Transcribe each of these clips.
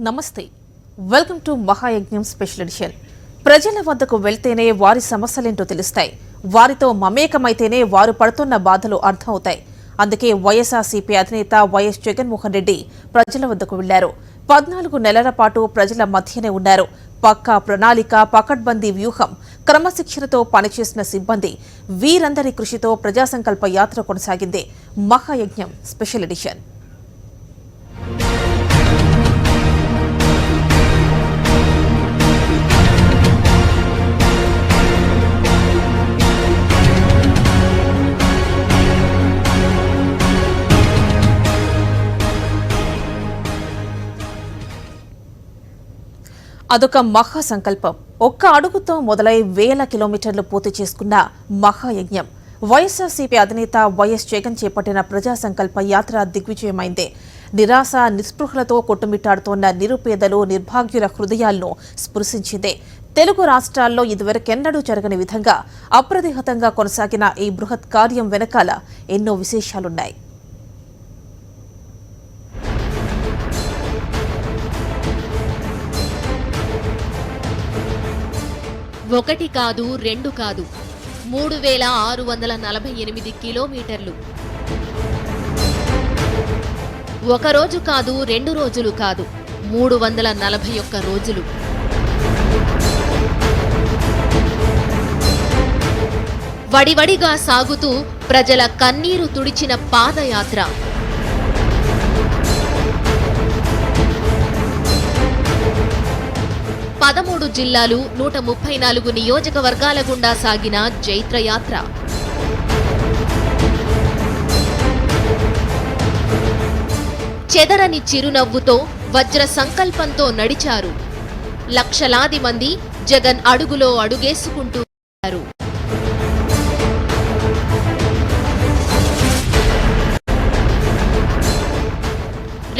నమస్తే, welcome to మహాయజ్ఞం special edition. ప్రజల వద్దకు వెళ్తేనే వారి సమస్యలేంటో తెలుస్తాయి. వారితో మమేకమైతేనే వారు పడుతున్న బాధలు అర్థమవుతాయి. అందుకే వైఎస్ఆర్సీపీ అధినేత వైఎస్ జగన్మోహన్ రెడ్డి ప్రజల వద్దకు వెళ్లారు. 14 నెలల పాటు ప్రజల మధ్యనే ఉన్నారు. పక్కా ప్రణాళిక, పకడ్బందీ వ్యూహం, క్రమశిక్షణతో పనిచేసిన సిబ్బంది, వీరందరి కృషితో ప్రజా సంకల్ప యాత్ర కొనసాగింది. మహాయజ్ఞం స్పెషల్ ఎడిషన్. అదొక మహా సంకల్పం. ఒక్క అడుగుతో మొదలై వేల కిలోమీటర్లు పూర్తి చేసుకున్న మహాయజ్ఞం. వైఎస్ఆర్సీపీ అధినేత వైఎస్ జగన్ చేపట్టిన ప్రజా సంకల్ప యాత్ర దిగ్విజయమైంది. నిరాశ నిస్పృహలతో కొట్టుమిట్టాడుతోన్న నిరుపేదలు, నిర్భాగ్యుల హృదయాలను స్పృశించింది. తెలుగు రాష్ట్రాల్లో ఇదివరకెన్నడూ జరగని విధంగా అప్రతిహతంగా కొనసాగిన ఈ బృహత్ కార్యం వెనకాల ఎన్నో విశేషాలున్నాయి. ఒకటి కాదు, రెండు కాదు, 3648 కిలోమీటర్లు. ఒక రోజు కాదు, 2 రోజులు కాదు, 341 రోజులు. వడివడిగా సాగుతూ ప్రజల కన్నీరు తుడిచిన పాదయాత్ర. 13 జిల్లాలు, 134 నియోజకవర్గాల గుండా సాగిన జైత్రయాత్ర. చెదరని చిరునవ్వుతో, వజ్ర సంకల్పంతో నడిచారు. లక్షలాది మంది జగన్ అడుగులో అడుగేసుకుంటూ ఉన్నారు.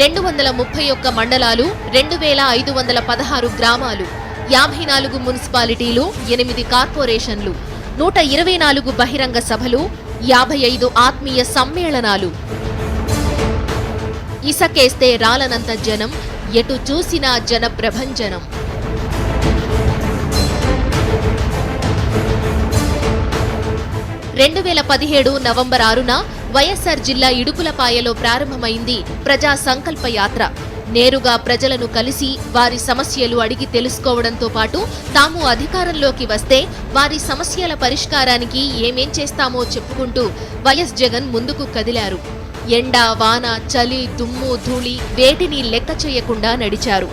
రెండు 231 మండలాలు, 2516 గ్రామాలు, 54 మున్సిపాలిటీలు, 8 కార్పొరేషన్లు, 124 బహిరంగ సభలు, 55 ఆత్మీయ సమ్మేళనాలు. ఇసకేస్తే రాలనంత జనం, ఎటు చూసినా జన ప్రభంజనం. నవంబర్ 6న వైఎస్ఆర్ జిల్లా ఇడుపులపాయలో ప్రారంభమైంది ప్రజా సంకల్ప యాత్ర. నేరుగా ప్రజలను కలిసి వారి సమస్యలు అడిగి తెలుసుకోవడంతో పాటు తాము అధికారంలోకి వస్తే వారి సమస్యల పరిష్కారానికి ఏమేం చేస్తామో చెప్పుకుంటూ వైఎస్ జగన్ ముందుకు కదిలారు. ఎండ, వాన, చలి, దుమ్ము, ధూళి వేటిని లెక్క చేయకుండా నడిచారు.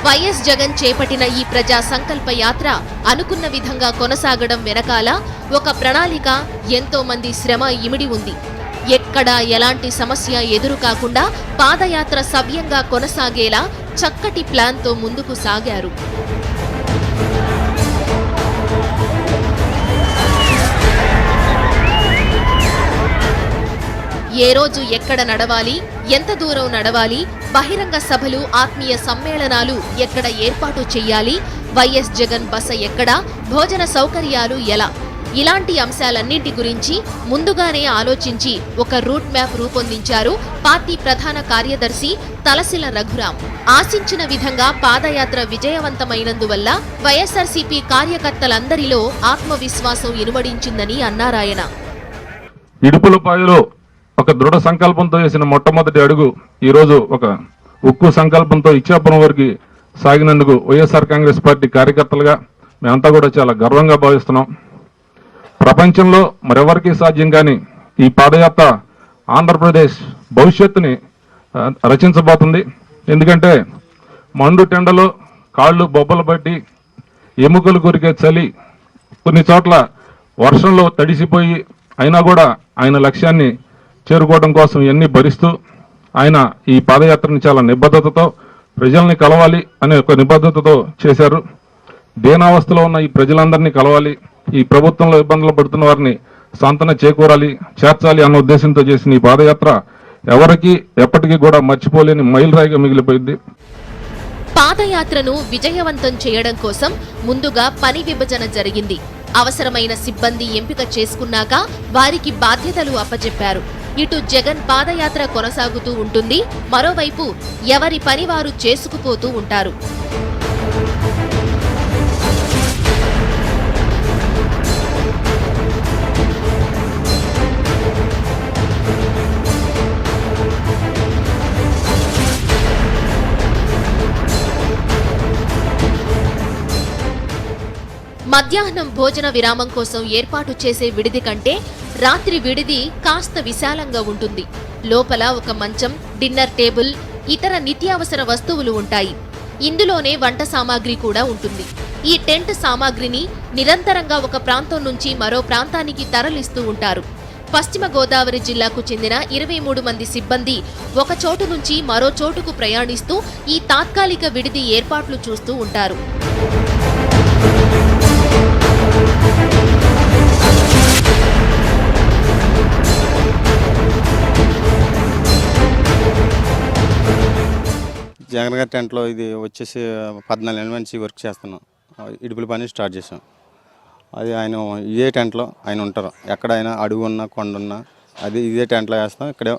వైఎస్ జగన్ చేపట్టిన ఈ ప్రజా సంకల్ప యాత్ర అనుకున్న విధంగా కొనసాగడం వెనకాల ఒక ప్రణాళిక, ఎంతో మంది శ్రమ ఇమిడి ఉంది. ఎక్కడా ఎలాంటి సమస్య ఎదురు కాకుండా పాదయాత్ర సవ్యంగా కొనసాగేలా చక్కటి ప్లాన్తో ముందుకు సాగారు. ఏ రోజు ఎక్కడ నడవాలి, ఎంత దూరం నడవాలి, బహిరంగ సభలు, ఆత్మీయ సమ్మేళనాలు ఎక్కడ ఏర్పాటు చెయ్యాలి, వైఎస్ జగన్ బస ఎక్కడ, భోజన సౌకర్యాలు ఎలా, ఇలాంటి అంశాలన్నింటి గురించి ముందుగానే ఆలోచించి ఒక రూట్ మ్యాప్ రూపొందించారు పార్టీ ప్రధాన కార్యదర్శి తలసిల రఘురాం. ఆశించిన విధంగా పాదయాత్ర విజయవంతమైనందువల్ల వైఎస్ఆర్సీపీ కార్యకర్తలందరిలో ఆత్మవిశ్వాసం ఇనుమడించిందని అన్నారాయన. ఇడుపులపాయలో ఒక దృఢ సంకల్పంతో చేసిన మొట్టమొదటి అడుగు ఈరోజు ఒక ఉక్కు సంకల్పంతో ఇచ్చాపురం వరకు సాగినందుకు వైఎస్ఆర్ కాంగ్రెస్ పార్టీ కార్యకర్తలుగా మేమంతా కూడా చాలా గర్వంగా భావిస్తున్నాం. ప్రపంచంలో మరెవరికి సాధ్యం కాని ఈ పాదయాత్ర ఆంధ్రప్రదేశ్ భవిష్యత్తుని రచించబోతుంది. ఎందుకంటే మండు టెండలో కాళ్ళు బొబ్బలు పట్టి ఎముకలు కొరికే చలి, కొన్ని చోట్ల వర్షంలో తడిసిపోయి అయినా కూడా ఆయన లక్ష్యాన్ని చేరుకోవడం కోసం ఇవన్నీ భరిస్తూ ఆయన ఈ పాదయాత్రని చాలా నిబద్ధతతో ప్రజల్ని కలవాలి అనే ఒక నిబద్ధతతో చేశారు. దేనావస్థలో ఉన్న ఈ ప్రజలందరినీ కలవాలి, ఈ ప్రభుత్వంలో ఇబ్బందులు పడుతున్న వారిని సాంతన చేకూరాలి, చేర్చాలి అన్న ఉద్దేశంతో చేసిన ఈ పాదయాత్ర ఎవరికి ఎప్పటికీ కూడా మర్చిపోలేని మైలురాయిగా మిగిలిపోయింది. పాదయాత్రను విజయవంతం చేయడం కోసం ముందుగా పని విభజన జరిగింది. అవసరమైన సిబ్బంది ఎంపిక చేసుకున్నాక వారికి బాధ్యతలు అప్పచెప్పారు. ఇటు జగన్ పాదయాత్ర కొనసాగుతూ ఉంటుంది, మరోవైపు ఎవరి పని వారు చేసుకుపోతూ ఉంటారు. మధ్యాహ్నం భోజన విరామం కోసం ఏర్పాటు చేసే విడిది కంటే రాత్రి విడిది కాస్త విశాలంగా ఉంటుంది. లోపల ఒక మంచం, డిన్నర్ టేబుల్, ఇతర నిత్యావసర వస్తువులు ఉంటాయి. ఇందులోనే వంట సామాగ్రి కూడా ఉంటుంది. ఈ టెంట్ సామాగ్రిని నిరంతరంగా ఒక ప్రాంతం నుంచి మరో ప్రాంతానికి తరలిస్తూ ఉంటారు. పశ్చిమ గోదావరి జిల్లాకు చెందిన 23 మంది సిబ్బంది ఒక చోటు నుంచి మరో చోటుకు ప్రయాణిస్తూ ఈ తాత్కాలిక విడిది ఏర్పాట్లు చూస్తూ ఉంటారు. జగన్ గారి టెంట్లో ఇది వచ్చేసి 14 నెలల నుంచి వర్క్ చేస్తున్నాం. ఇడుపుల పని స్టార్ట్ చేసాం. అది ఆయన ఇదే టెంట్లో ఆయన ఉంటారు. ఎక్కడైనా అడుగు ఉన్నా కొండ ఉన్నా అది ఇదే టెంట్లో వేస్తాం. ఇక్కడే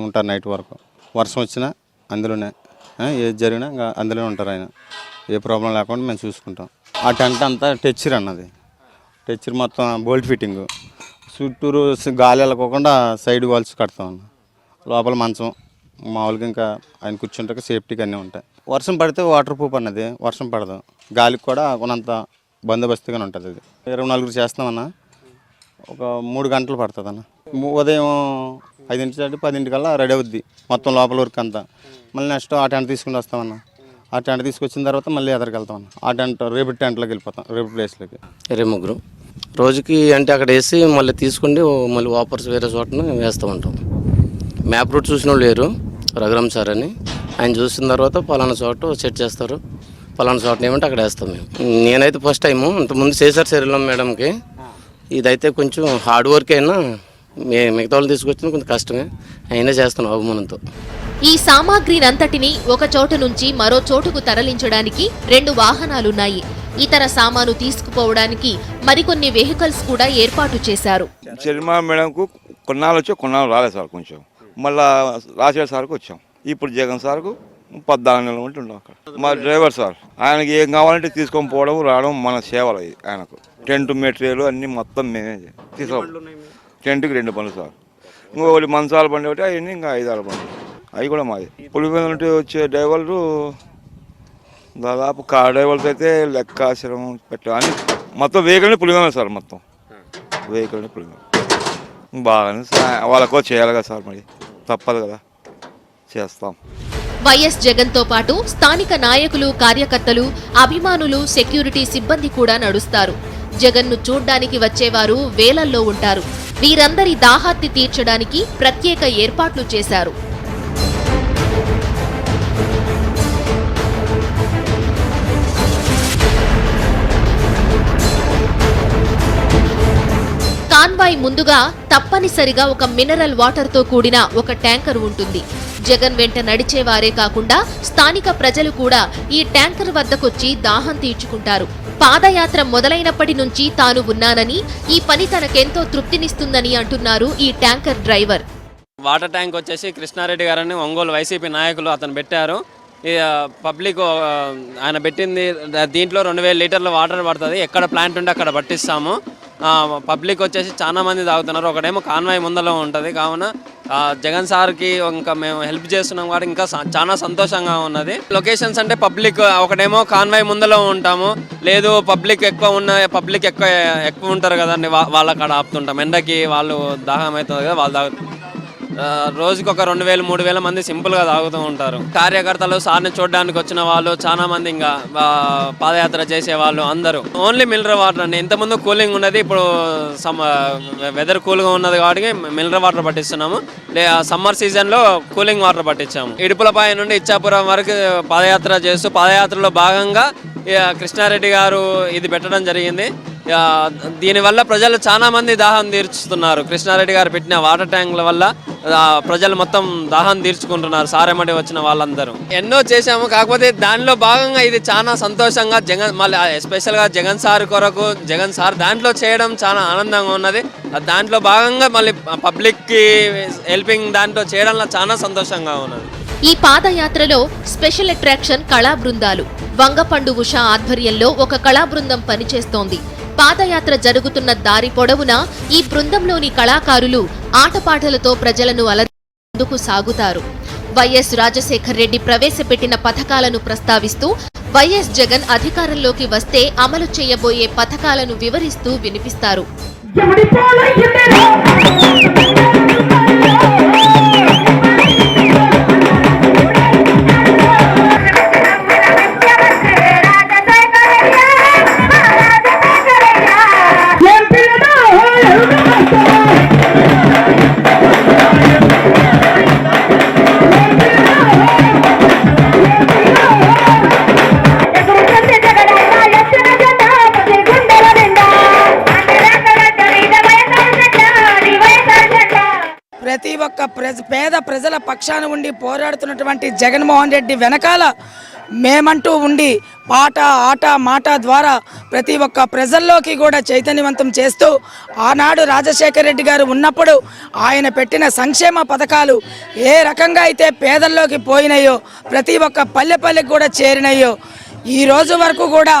ఉంటారు నైట్ వరకు. వర్షం వచ్చినా అందులోనే, ఏది జరిగినా ఇంకా అందులోనే ఉంటారు ఆయన. ఏ ప్రాబ్లం లేకుండా మేము చూసుకుంటాం. ఆ టెంట్ అంతా టెచ్చర్ అన్నది. టెచ్చర్ మొత్తం బోల్ట్ ఫిట్టింగ్, చుట్టూరు గాలి వెళ్ళకోకుండా సైడ్ వాల్స్ కడతాం. లోపల మంచం మామూలుగా ఇంకా ఆయన కూర్చుంటే సేఫ్టీగా అన్నీ ఉంటాయి. వర్షం పడితే వాటర్ ప్రూఫ్ అన్నది, వర్షం పడదు. గాలికి కూడా కొనంత బందోబస్తుగానే ఉంటుంది. అది 24 చేస్తామన్నా ఒక 3 గంటలు పడుతుంది అన్న. ఉదయం 5 10 రెడీ అవుద్ది మొత్తం లోపల వర్క్ అంతా. మళ్ళీ నెక్స్ట్ ఆ టెంట్ తీసుకుని వస్తామన్న. ఆ టెంట్ తీసుకొచ్చిన తర్వాత మళ్ళీ ఎదరికి వెళ్తామన్న. ఆ టెంట్ రేపు టెంట్లోకి వెళ్ళిపోతాం, రేపు ప్లేస్లోకి. 23 రోజుకి అంటే అక్కడ వేసి మళ్ళీ తీసుకుండి మళ్ళీ వాపర్స్ వేరే చోటను వేస్తూ ఉంటాం. మ్యాప్ రూట్ చూసిన వాళ్ళు లేరు, రఘురామ్ సార్ అని. ఆయన చూసిన తర్వాత పలానా చోట సెట్ చేస్తారు, పలానా చోట ఏమంటే అక్కడ వేస్తాం మేము. నేనైతే ఫస్ట్ టైము ఇంతకుముందు చేశారు శరీరం మేడంకి. ఇదైతే కొంచెం హార్డ్ వర్క్ అయినా మిగతా వాళ్ళు తీసుకొచ్చిన కొంచెం కష్టమే అయినా చేస్తున్నాం అభిమానంతో. ఈ సామాగ్రినంతటిని ఒక చోటు నుంచి మరో చోటుకు తరలించడానికి 2 వాహనాలున్నాయి. ఇతర సామాను తీసుకుపోవడానికి మరికొన్ని వెహికల్స్ కూడా ఏర్పాటు చేశారు. శర్మ మేడంకు కొన్నాళ్ళు వచ్చి కొన్నాళ్ళు రాలేదు సార్. కొంచెం మళ్ళా రాజశేఖర్ సార్కు వచ్చాం. ఇప్పుడు జగన్ సార్కు 14 నెలల ఉంటే ఉన్నాం అక్కడ. మా డ్రైవర్ సార్ ఆయనకి ఏం కావాలంటే తీసుకొని పోవడం రావడం మన సేవలు. ఆయనకు టెంట్ మెటీరియల్ అన్నీ మొత్తం మేమే తీసుకో. టెంట్కి 2 పనులు సార్. ఇంకొకటి మంచాల బండి ఒకటి, అవన్నీ ఇంకా 5-6 బండ్లు అవి కూడా మాది. పులివెందుల నుండి వచ్చే డ్రైవర్లు దాదాపు కార్ డ్రైవర్స్ అయితే లెక్కాశ్రమం పెట్టాలి. మొత్తం వెహికల్ని పులివెందుల సార్. మొత్తం వెహికల్ని పులివెందుల బాగానే వాళ్ళకో చేయాలి కదా సార్, మరి తప్పదు కదా, చేస్తాం. వైఎస్ జగన్ తో పాటు స్థానిక నాయకులు, కార్యకర్తలు, అభిమానులు, సెక్యూరిటీ సిబ్బంది కూడా నడుస్తారు. జగన్ ను చూడ్డానికి వచ్చేవారు వేలల్లో ఉంటారు. వీరందరి దాహార్తి తీర్చడానికి ప్రత్యేక ఏర్పాట్లు చేశారు. కాన్వాయ్ ముందుగా తప్పనిసరిగా ఒక మినరల్ వాటర్ తో కూడిన ఒక ట్యాంకర్ ఉంటుంది. జగన్ వెంట నడిచేవారే కాకుండా స్థానిక ప్రజలు కూడా ఈ ట్యాంకర్ వద్దకొచ్చి దాహం తీర్చుకుంటారు. పాదయాత్ర మొదలైనప్పటి నుంచి తాను ఉన్నానని, ఈ పని తనకెంతో తృప్తినిస్తుందని అంటున్నారు ఈ ట్యాంకర్ డ్రైవర్. వాటర్ ట్యాంక్ వచ్చేసి కృష్ణారెడ్డి గారని ఒంగోలు వైసీపీ నాయకులు అతను పెట్టారు. పబ్లిక్ ఆయన పెట్టింది. దీంట్లో 2000 లీటర్ల వాటర్ పడుతుంది. ఎక్కడ ప్లాంట్ ఉంటే అక్కడ పట్టిస్తాము. పబ్లిక్ వచ్చేసి చాలా మంది తాగుతున్నారు. ఒకటేమో కాన్వాయ్ ముందలో ఉంటుంది. కావున జగన్ సార్కి ఇంకా మేము హెల్ప్ చేస్తున్నాం కాబట్టి ఇంకా చాలా సంతోషంగా ఉన్నది. లొకేషన్స్ అంటే పబ్లిక్ ఒకటేమో కాన్వాయ్ ముందలో ఉంటాము, లేదు పబ్లిక్ ఎక్కువ ఉంటారు కదండి, వాళ్ళ కాడ ఆపుతుంటాం. ఎండకి వాళ్ళు దాహం అవుతుంది కదా, వాళ్ళు రోజుకి ఒక 2000-3000 మంది సింపుల్గా తాగుతూ ఉంటారు. కార్యకర్తలు సార్ని చూడడానికి వచ్చిన వాళ్ళు చాలా మంది, ఇంకా పాదయాత్ర చేసే వాళ్ళు అందరూ ఓన్లీ మినరల్ వాటర్ అండి. ఇంతకుముందు కూలింగ్ ఉన్నది, ఇప్పుడు వెదర్ కూల్గా ఉన్నది కాబట్టి మినరల్ వాటర్ పట్టిస్తున్నాము. సమ్మర్ సీజన్లో కూలింగ్ వాటర్ పట్టించాము. ఇడుపులపాయ నుండి ఇచ్చాపురం వరకు పాదయాత్ర చేస్తూ పాదయాత్రలో భాగంగా కృష్ణారెడ్డి గారు ఇది పెట్టడం జరిగింది. దీనివల్ల ప్రజలు చాలా మంది దాహం తీర్చుతున్నారు. కృష్ణారెడ్డి గారు పెట్టిన వాటర్ ట్యాంకుల వల్ల ప్రజలు మొత్తం దాహం తీర్చుకుంటున్నారు సారెమ్మటి వచ్చిన వాళ్ళందరూ. ఎన్నో చేశాము, కాకపోతే దానిలో భాగంగా ఇది చాలా సంతోషంగా మళ్ళీ ఎస్పెషల్గా జగన్ సార్ కొరకు జగన్ సార్ దాంట్లో చేయడం చాలా ఆనందంగా ఉన్నది. దాంట్లో భాగంగా మళ్ళీ పబ్లిక్కి హెల్పింగ్ దాంట్లో చేయడంలో చాలా సంతోషంగా ఉన్నది. ఈ పాదయాత్రలో స్పెషల్ అట్రాక్షన్ కళా బృందాలు. వంగపండు ఉష ఆధ్వర్యంలో ఒక కళా బృందం పనిచేస్తోంది. పాదయాత్ర జరుగుతున్న దారి పొడవునా ఈ బృందంలోని కళాకారులు ఆటపాటలతో ప్రజలను అలరించేందుకు సాగుతారు. వైఎస్ రాజశేఖర్ రెడ్డి ప్రవేశపెట్టిన పథకాలను ప్రస్తావిస్తూ వైఎస్ జగన్ అధికారంలోకి వస్తే అమలు చేయబోయే పథకాలను వివరిస్తూ వినిపిస్తారు. ప్రతి ఒక్క పేద ప్రజల పక్షాన ఉండి పోరాడుతున్నటువంటి జగన్మోహన్ రెడ్డి వెనకాల మేమంటూ ఉండి పాట ఆట మాట ద్వారా ప్రతి ఒక్క ప్రజల్లోకి కూడా చైతన్యవంతం చేస్తూ ఆనాడు రాజశేఖర రెడ్డి గారు ఉన్నప్పుడు ఆయన పెట్టిన సంక్షేమ పథకాలు ఏ రకంగా అయితే పేదల్లోకి పోయినాయో, ప్రతి ఒక్క పల్లెకి కూడా చేరినాయో, ఈ రోజు వరకు కూడా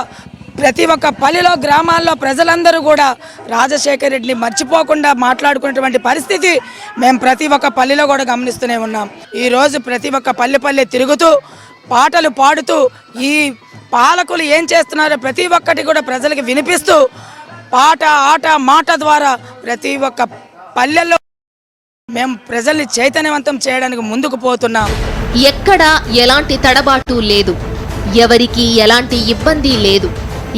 ప్రతి ఒక్క పల్లెలో గ్రామాల్లో ప్రజలందరూ కూడా రాజశేఖర రెడ్డిని మర్చిపోకుండా మాట్లాడుకున్నటువంటి పరిస్థితి మేము ప్రతి ఒక్క పల్లెలో కూడా గమనిస్తూనే ఉన్నాం. ఈరోజు ప్రతి ఒక్క పల్లె తిరుగుతూ పాటలు పాడుతూ ఈ పాలకులు ఏం చేస్తున్నారో ప్రతి ఒక్కటి కూడా ప్రజలకు వినిపిస్తూ పాట ఆట మాట ద్వారా ప్రతి ఒక్క పల్లెల్లో మేము ప్రజల్ని చైతన్యవంతం చేయడానికి ముందుకు పోతున్నాం. ఎక్కడా ఎలాంటి తడబాటు లేదు, ఎవరికి ఎలాంటి ఇబ్బంది లేదు.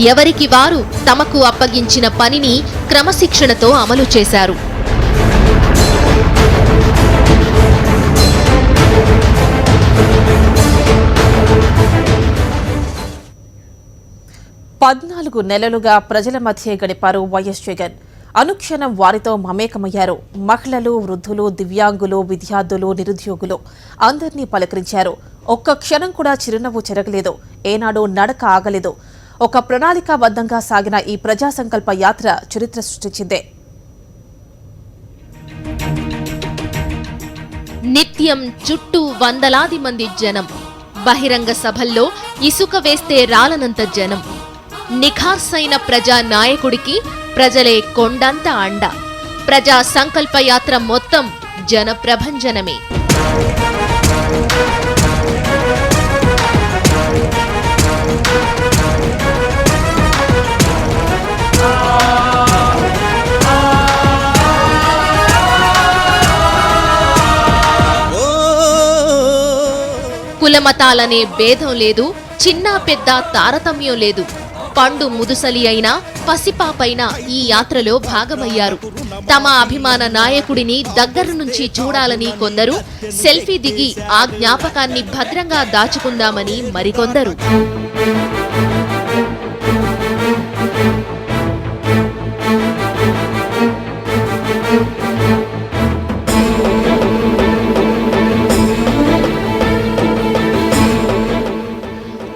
ఎవరికి వారు తమకు అప్పగించిన పనిని క్రమశిక్షణతో అమలు చేశారు. పద్నాలుగు నెలలుగా ప్రజల మధ్య గడిపారు వైఎస్ జగన్. అనుక్షణం వారితో మమేకమయ్యారు. మహిళలు, వృద్ధులు, దివ్యాంగులు, విద్యార్థులు, నిరుద్యోగులు అందరినీ పలకరించారు. ఒక్క క్షణం కూడా చిరునవ్వు చెరగలేదు. ఏనాడు నడక ఆగలేదు. ఒక ప్రణాళికాబద్ధంగా సాగిన ఈ ప్రజా సంకల్ప యాత్ర చరిత్ర సృష్టించిందే. నిత్యం చుట్టూ వందలాది మంది జనం. బహిరంగ సభల్లో ఇసుక వేస్తే రాలనంత జనం. నిఖార్సైన ప్రజా నాయకుడికి ప్రజలే కొండంత అండ. ప్రజా సంకల్ప యాత్ర మొత్తం జన ప్రభంజనమే. కులమతాలనే భేదం లేదు, చిన్నా పెద్ద తారతమ్యం లేదు. పండు ముదుసలి అయినా పసిపాపైనా ఈ యాత్రలో భాగమయ్యారు. తమ అభిమాన నాయకుడిని దగ్గర నుంచి చూడాలని కొందరు, సెల్ఫీ దిగి ఆ జ్ఞాపకాన్ని భద్రంగా దాచుకుందామని మరికొందరు.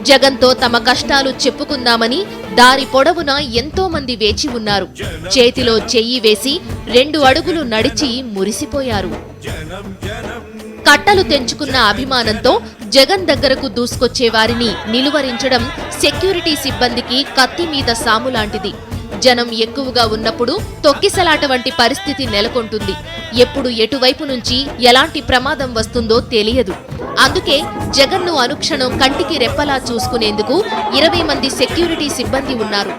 జగన్తో తమ కష్టాలు చెప్పుకుందామని దారి పొడవునా ఎంతో మంది వేచి ఉన్నారు. చేతిలో చెయ్యి వేసి 2 అడుగులు నడిచి మురిసిపోయారు. కట్టలు తెంచుకున్న అభిమానంతో జగన్ దగ్గరకు దూసుకొచ్చే వారిని నిలువరించడం సెక్యూరిటీ సిబ్బందికి కత్తి మీద సాములాంటిది. జనం ఎక్కువగా ఉన్నప్పుడు తొక్కిసలాట వంటి పరిస్థితి నెలకొంటుంది. ఎప్పుడు ఎటువైపు నుంచి ఎలాంటి ప్రమాదం వస్తుందో తెలియదు. అందుకే జగన్ను అనుక్షణం కంటికి రెప్పలా చూసుకునేందుకు 20 మంది సెక్యూరిటీ సిబ్బంది ఉన్నారు.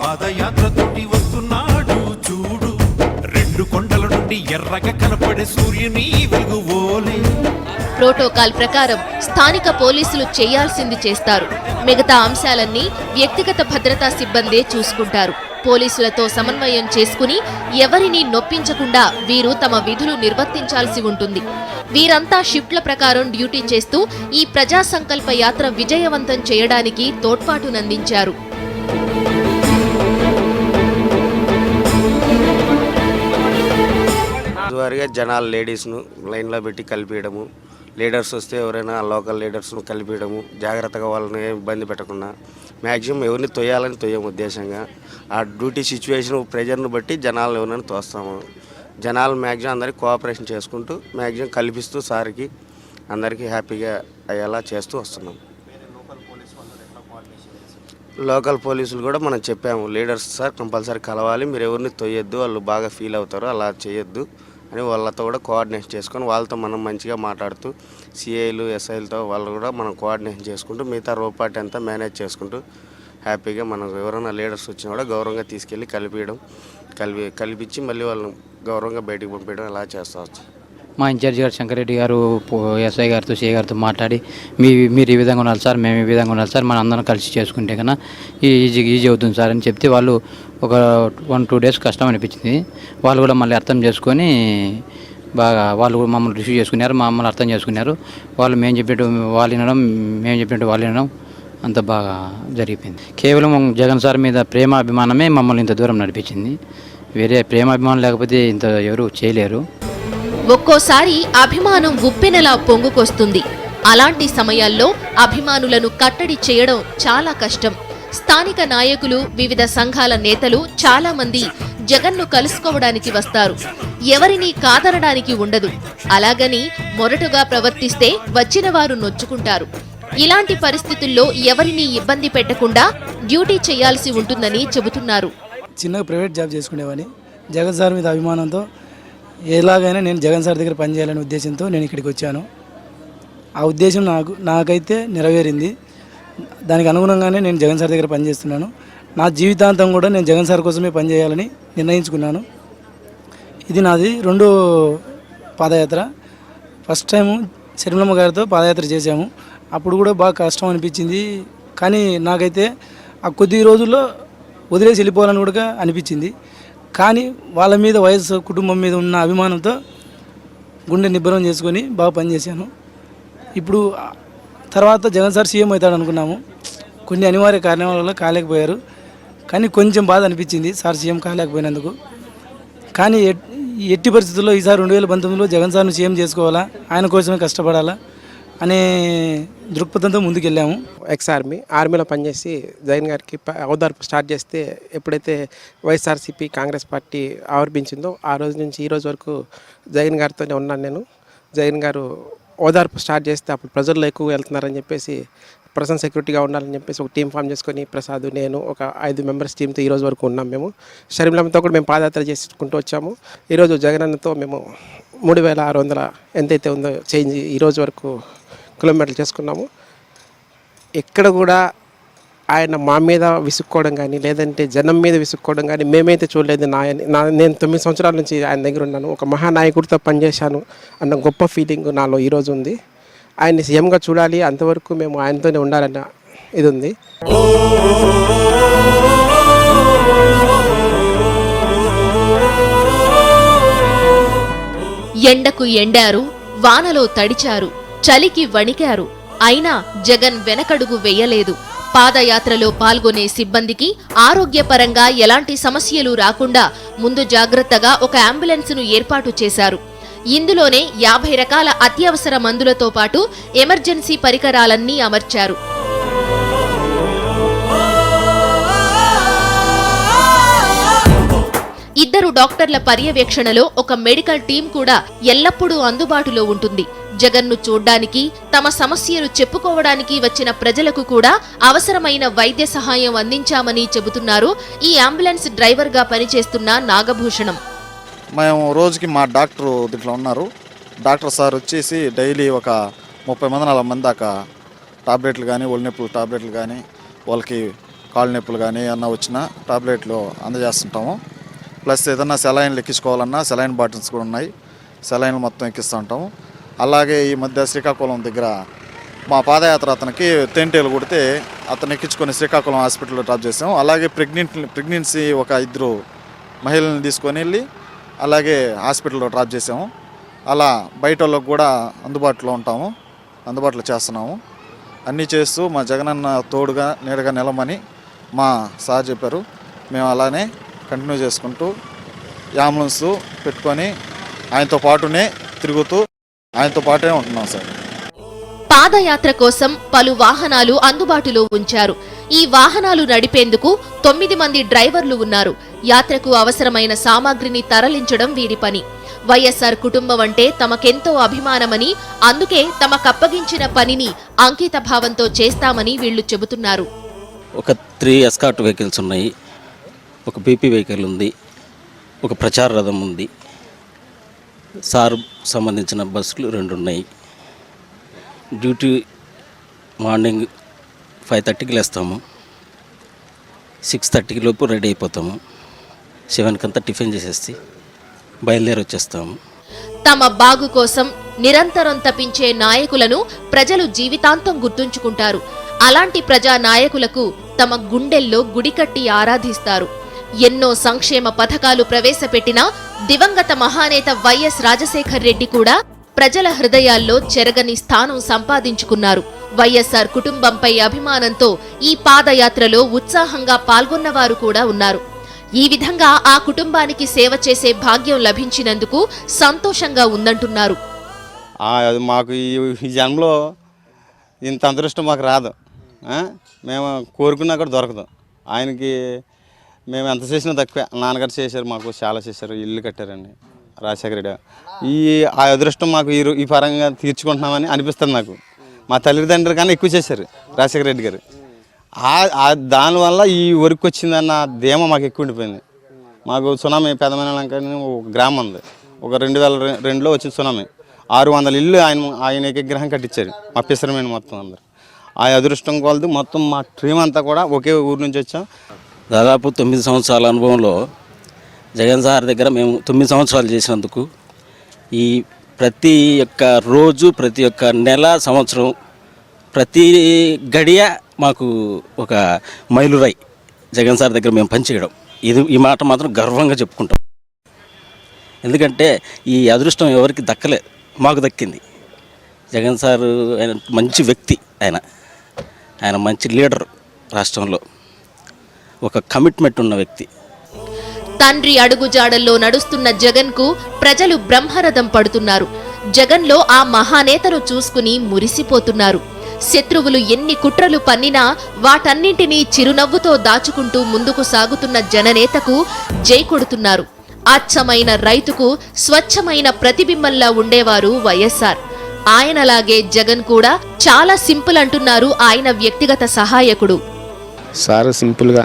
పాదయాత్రతోటి వస్తున్నాడు చూడు, 2 కొండల నుండి ఎర్రగా కనపడే సూర్యుని వెలుగువోలే. ప్రోటోకాల్ ప్రకారం స్థానిక పోలీసులు చేయాల్సింది చేస్తారు. మిగతా అంశాలన్నీ వ్యక్తిగత భద్రతా సిబ్బందే చూసుకుంటారు. పోలీసులతో సమన్వయం చేసుకుని ఎవరినీ నొప్పించకుండా వీరు తమ విధులు నిర్వర్తించాల్సి ఉంటుంది. వీరంతా షిఫ్ట్ల ప్రకారం డ్యూటీ చేస్తూ ఈ ప్రజా సంకల్ప యాత్ర విజయవంతం చేయడానికి తోడ్పాటునందించారు. రోజువారీగా జనాలు లేడీస్ను లైన్లో పెట్టి కలిపేయడము, లీడర్స్ వస్తే ఎవరైనా లోకల్ లీడర్స్ను కలిపేయడము, జాగ్రత్తగా వాళ్ళని ఇబ్బంది పెట్టకుండా మ్యాక్సిమం ఎవరిని తొయ్యాలని తొయ్యం ఉద్దేశంగా. ఆ డ్యూటీ సిచ్యువేషన్ ప్రెజర్ను బట్టి జనాలు ఎవరైనా తోస్తాము. జనాలు మ్యాక్సిమం అందరికీ కోఆపరేషన్ చేసుకుంటూ మ్యాక్సిమం కల్పిస్తూ సార్కి అందరికీ హ్యాపీగా అయ్యేలా చేస్తూ వస్తున్నాం. లోకల్ పోలీసులు కూడా మనం చెప్పాము, లీడర్స్ సార్ కంపల్సరీ కలవాలి, మీరు ఎవరిని తొయ్యొద్దు, వాళ్ళు బాగా ఫీల్ అవుతారు, అలా చేయొద్దు అని వాళ్ళతో కూడా కోఆర్డినేషన్ చేసుకొని వాళ్ళతో మనం మంచిగా మాట్లాడుతూ సిఐలు ఎస్ఐలతో వాళ్ళు కూడా మనం కోఆర్డినేషన్ చేసుకుంటూ మిగతా రోపాటి అంతా మేనేజ్ చేసుకుంటూ హ్యాపీగా మనం ఎవరైనా లీడర్స్ వచ్చినా కూడా గౌరవంగా తీసుకెళ్ళి కలిపించి మళ్ళీ వాళ్ళని గౌరవంగా బయటికి పంపించడం అలా చేస్తావచ్చు. మా ఇన్ఛార్జి గారు శంకరెడ్డి గారు ఎస్ఐ గారితో సిఐ గారితో మాట్లాడి మీరు ఈ విధంగా ఉండాలి సార్, మేము ఈ విధంగా ఉండాలి సార్, మన అందరం కలిసి చేసుకుంటే కన్నా ఈజీ అవుతుంది సార్ అని చెప్తే వాళ్ళు ఒక 1-2 days కష్టం అనిపించింది. వాళ్ళు కూడా మళ్ళీ అర్థం చేసుకొని బాగా వాళ్ళు కూడా మమ్మల్ని రిసీవ్ చేసుకున్నారు, మమ్మల్ని అర్థం చేసుకున్నారు. వాళ్ళు మేము చెప్పినట్టు వాళ్ళు వినడం, మేము చెప్పినట్టు వాళ్ళు వినడం అంత బాగా జరిగిపోయింది. కేవలం జగన్ సార్ మీద ప్రేమ అభిమానమే మమ్మల్ని ఇంత దూరం నడిపించింది. వేరే ప్రేమ అభిమానం లేకపోతే ఇంత ఎవరు చేయలేరు. ఒక్కోసారి అభిమానం ఉప్పెనలా పొంగుకొస్తుంది. అలాంటి సమయాల్లో అభిమానులను కట్టడి చేయడం చాలా కష్టం. స్థానిక నాయకులు, వివిధ సంఘాల నేతలు చాలా మంది జగన్ను కలుసుకోవడానికి వస్తారు. ఎవరిని కాదనడానికి ఉండదు. అలాగని మొరటుగా ప్రవర్తిస్తే వచ్చిన వారు నొచ్చుకుంటారు. ఇలాంటి పరిస్థితుల్లో ఎవరిని ఇబ్బంది పెట్టకుండా డ్యూటీ చేయాల్సి ఉంటుందని చెబుతున్నారు. చిన్నగా ప్రైవేట్ జాబ్ చేసుకునేవాడిని. జగన్ సార్ మీద అభిమానంతో ఎలాగైనా నేను జగన్ సార్ దగ్గర పనిచేయాలనే ఉద్దేశంతో నేను ఇక్కడికి వచ్చాను. ఆ ఉద్దేశం నాకైతే నెరవేరింది. దానికి అనుగుణంగానే నేను జగన్ సార్ దగ్గర పనిచేస్తున్నాను. నా జీవితాంతం కూడా నేను జగన్ సార్ కోసమే పనిచేయాలని నిర్ణయించుకున్నాను. ఇది నాది 2వ పాదయాత్ర. ఫస్ట్ టైము శర్మిలమ్మ గారితో పాదయాత్ర చేశాము. అప్పుడు కూడా బాగా కష్టం అనిపించింది. కానీ నాకైతే ఆ కొద్ది రోజుల్లో వదిలేసి వెళ్ళిపోవాలని కూడా అనిపించింది. కానీ వాళ్ళ మీద వయసు కుటుంబం మీద ఉన్న అభిమానంతో గుండె నిబ్బరం చేసుకొని బాగా పనిచేశాను. ఇప్పుడు తర్వాత జగన్ సార్ సీఎం అవుతాడు అనుకున్నాము. కొన్ని అనివార్య కారణాల వల్ల కాలేకపోయారు. కానీ కొంచెం బాధ అనిపించింది సార్ సీఎం కాలేకపోయినందుకు. కానీ ఎట్టి పరిస్థితుల్లో ఈసారి 2019లో జగన్ సార్ను సీఎం చేసుకోవాలా, ఆయన కోసమే కష్టపడాలా అనే దృక్పథంతో ముందుకెళ్ళాము. ఆర్మీలో పనిచేసి జగన్ గారికి ఓదార్పు స్టార్ట్ చేస్తే ఎప్పుడైతే వైఎస్ఆర్సీపీ కాంగ్రెస్ పార్టీ ఆవిర్భించిందో ఆ రోజు నుంచి ఈ రోజు వరకు జగన్ గారితోనే ఉన్నాను నేను. జగన్ గారు ఓదార్పు స్టార్ట్ చేస్తే అప్పుడు ప్రజల్లో ఎక్కువ వెళ్తున్నారని చెప్పేసి పర్సనల్ సెక్యూరిటీగా ఉండాలని చెప్పేసి ఒక టీం ఫామ్ చేసుకొని ప్రసాద్, నేను ఒక 5 members టీంతో ఈరోజు వరకు ఉన్నాం. మేము షర్మిలమ్మతో కూడా మేము పాదయాత్ర చేసుకుంటూ వచ్చాము. ఈరోజు జగన్ అన్నతో మేము 3600 ఎంతైతే ఉందో చేంజ్ ఈరోజు వరకు కిలోమీటర్లు చేసుకున్నాము. ఎక్కడ కూడా ఆయన మా మీద విసుక్కోవడం కానీ లేదంటే జనం మీద విసుక్కోవడం కానీ మేమైతే చూడలేదు. నేను 9 సంవత్సరాల నుంచి ఆయన దగ్గర ఉన్నాను. ఒక మహానాయకుడితో పనిచేశాను అన్న గొప్ప ఫీలింగ్ నాలో ఈరోజు ఉంది. ఆయన్ని సీఎంగా చూడాలి, అంతవరకు మేము ఆయనతోనే ఉండాలన్న ఇది ఉంది. ఎండకు ఎండారు, వానలో తడిచారు, చలికి వణికారు. అయినా జగన్ వెనకడుగు వేయలేదు. పాదయాత్రలో పాల్గొనే సిబ్బందికి ఆరోగ్యపరంగా ఎలాంటి సమస్యలు రాకుండా ముందు జాగ్రత్తగా ఒక అంబులెన్స్ను ఏర్పాటు చేశారు. ఇందులోనే 50 రకాల అత్యవసర మందులతో పాటు ఎమర్జెన్సీ పరికరాలన్నీ అమర్చారు. ఇద్దరు డాక్టర్ల పర్యవేక్షణలో ఒక మెడికల్ టీం కూడా ఎల్లప్పుడూ అందుబాటులో ఉంటుంది. జగన్ను చూడ్డానికి, తమ సమస్యలు చెప్పుకోవడానికి వచ్చిన ప్రజలకు కూడా అవసరమైన వైద్య సహాయం అందించామని చెబుతున్నారు ఈ అంబులెన్స్ డ్రైవర్గా పనిచేస్తున్న నాగభూషణం. మేము రోజుకి మా డాక్టరు దీంట్లో ఉన్నారు. డాక్టర్ సార్ వచ్చేసి డైలీ ఒక 30-40 మంది దాకా టాబ్లెట్లు కానీ, ఒళ్ళు నొప్పులు టాబ్లెట్లు కానీ, వాళ్ళకి కాళ్ళు నొప్పులు కానీ ఏమన్నా వచ్చినా టాబ్లెట్లు అందజేస్తుంటాము. ప్లస్ ఏదన్నా సెలైన్లు ఎక్కించుకోవాలన్నా సెలైన్ బాటిల్స్ కూడా ఉన్నాయి. సెలైన్లు మొత్తం ఎక్కిస్తూ ఉంటాము. అలాగే ఈ మధ్య శ్రీకాకుళం దగ్గర మా పాదయాత్ర అతనికి తేంటేలు కొడితే అతను ఎక్కించుకొని శ్రీకాకుళం హాస్పిటల్లో డ్రాప్ చేసాము. అలాగే ప్రెగ్నెన్సీ ఒక 2 మహిళలను తీసుకొని వెళ్ళి అలాగే హాస్పిటల్లో డ్రాప్ చేసాము. అలా బయట వాళ్ళకు కూడా అందుబాటులో చేస్తున్నాము. అన్నీ చేస్తూ మా జగనన్న తోడుగా నీడగా నిలమని మా సార్ చెప్పారు. మేము అలానే కంటిన్యూ చేసుకుంటూ అంబులెన్స్ పెట్టుకొని ఆయనతో పాటునే తిరుగుతూ ఆయనతో పాటే ఉంటున్నాం సార్. పాదయాత్ర కోసం పలు వాహనాలు అందుబాటులో ఉంచారు. ఈ వాహనాలు నడిపేందుకు 9 మంది డ్రైవర్లు ఉన్నారు. యాత్రకు అవసరమైన సామాగ్రిని తరలించడం వీరి పని. వైఎస్ఆర్ కుటుంబం అంటే తమకెంతో అభిమానమని, అందుకే తమకప్పగించిన పనిని అంకిత భావంతో చేస్తామని వీళ్లు చెబుతున్నారు. ఒక 3 ఎస్కార్ట్ వెహికల్స్ ఉన్నాయి, ఒక బీపీ వెహికల్ ఉంది, ఒక ప్రచార రథం ఉంది, సార్ సంబంధించిన బస్సులు 2 ఉన్నాయి. డ్యూటీ మార్నింగ్ 5:30కి లేస్తాము, 6:30 లోపు రెడీ అయిపోతాము, 7 కంతా టిఫిన్ చేసేసి బయలుదేరి వచ్చేస్తాము. తమ బాగు కోసం నిరంతరం తపించే నాయకులను ప్రజలు జీవితాంతం గుర్తుంచుకుంటారు. అలాంటి ప్రజా నాయకులకు తమ గుండెల్లో గుడి కట్టి ఆరాధిస్తారు. ఎన్నో సంక్షేమ పథకాలు ప్రవేశపెట్టిన దివంగత మహానేత వైఎస్ రాజశేఖర్ రెడ్డి కూడా ప్రజల హృదయాల్లో చెరగని స్థానం సంపాదించుకున్నారు. వైఎస్ఆర్ కుటుంబంపై అభిమానంతో ఈ పాదయాత్రలో ఉత్సాహంగా పాల్గొన్నవారు కూడా ఉన్నారు. ఈ విధంగా ఆ కుటుంబానికి సేవ చేసే భాగ్యం లభించినందుకు సంతోషంగా ఉందంటున్నారు. మాకు ఈ జన్మలో ఇంత అదృష్టం మాకు రాదు. మేము కోరుకున్నా కూడా దొరకదు. ఆయనకి మేము ఎంత చేసినా తక్కువే. నాన్నగారు చేశారు, మాకు చాలా చేశారు, ఇల్లు కట్టారండి రాజశేఖర రెడ్డి. ఆ అదృష్టం మాకు ఈ పరంగా తీర్చుకుంటున్నామని అనిపిస్తుంది నాకు. మా తల్లిదండ్రులు కన్నా ఎక్కువ చేశారు రాజశేఖర రెడ్డి గారు. దానివల్ల ఈ వరకు వచ్చిందన్న ధీమ మాకు ఎక్కువ ఉండిపోయింది. మాకు సునామీ పెదమని ఒక గ్రామం ఉంది, ఒక 2002లో వచ్చిన సునామీ 600 ఇల్లు ఆయన విగ్రహం కట్టించారు మా పిసరమైన మొత్తం అందరు. ఆ అదృష్టం కొలది మొత్తం మా టీం అంతా కూడా ఒకే ఊరు నుంచి వచ్చాం. దాదాపు 9 సంవత్సరాల అనుభవంలో జగన్ సార్ దగ్గర మేము 9 సంవత్సరాలు చేసినందుకు ఈ ప్రతి ఒక్క రోజు, ప్రతి ఒక్క నెల, సంవత్సరం, ప్రతి గడియ మాకు ఒక మైలురాయి జగన్ సార్ దగ్గర మేము పనిచేయడం. ఈ మాట మాత్రం గర్వంగా చెప్పుకుంటాం. ఎందుకంటే ఈ అదృష్టం ఎవరికి దక్కలేదు, మాకు దక్కింది. జగన్ సార్ ఆయన మంచి వ్యక్తి, ఆయన మంచి లీడర్, రాష్ట్రంలో ఒక కమిట్మెంట్ ఉన్న వ్యక్తి. తండ్రి అడుగుజాడల్లో నడుస్తున్న జగన్ కు ప్రజలు బ్రహ్మరథం పడుతున్నారు. జగన్లో ఆ మహానేతను చూసుకుని మురిసిపోతున్నారు. శత్రువులు ఎన్ని కుట్రలు పన్నినా వాటన్నింటినీ చిరునవ్వుతో దాచుకుంటూ ముందుకు సాగుతున్న జననేతకు జై కొడుతున్నారు. అచ్చమైన రైతుకు స్వచ్ఛమైన ప్రతిబింబంలా ఉండేవారు వైఎస్ఆర్. ఆయనలాగే జగన్ కూడా చాలా సింపుల్ అంటున్నారు ఆయన వ్యక్తిగత సహాయకుడు. సార్ సింపుల్గా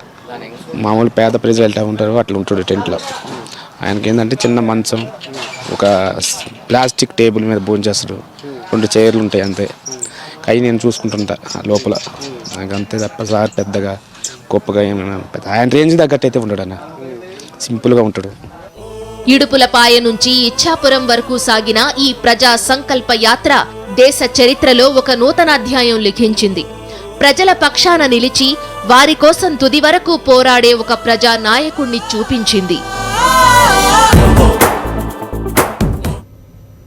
మామూలు పేద ప్రజలు ఎట్లా ఉంటారో అట్లా ఉంటాడు టెంట్లో. ఆయనకి ఏంటంటే చిన్న మంచం, ఒక ప్లాస్టిక్ టేబుల్ మీద భోజనం చేస్తాడు, 2 చైర్లు ఉంటాయి అంతే. అవి నేను చూసుకుంటుంటా లోపల. నాకు అంతే తప్ప సార్ పెద్దగా గొప్పగా ఏమైనా ఆయన రేంజ్ తగ్గట్టయితే ఉంటాడు, అన్న సింపుల్గా ఉంటాడు. ఇడుపులపాయ నుంచి ఇచ్ఛాపురం వరకు సాగిన ఈ ప్రజా సంకల్ప యాత్ర దేశ చరిత్రలో ఒక నూతన అధ్యాయం లిఖించింది. ప్రజల పక్షాన నిలిచి వారి కోసం తుది వరకు పోరాడే ఒక ప్రజా నాయకుణ్ణి చూపించింది.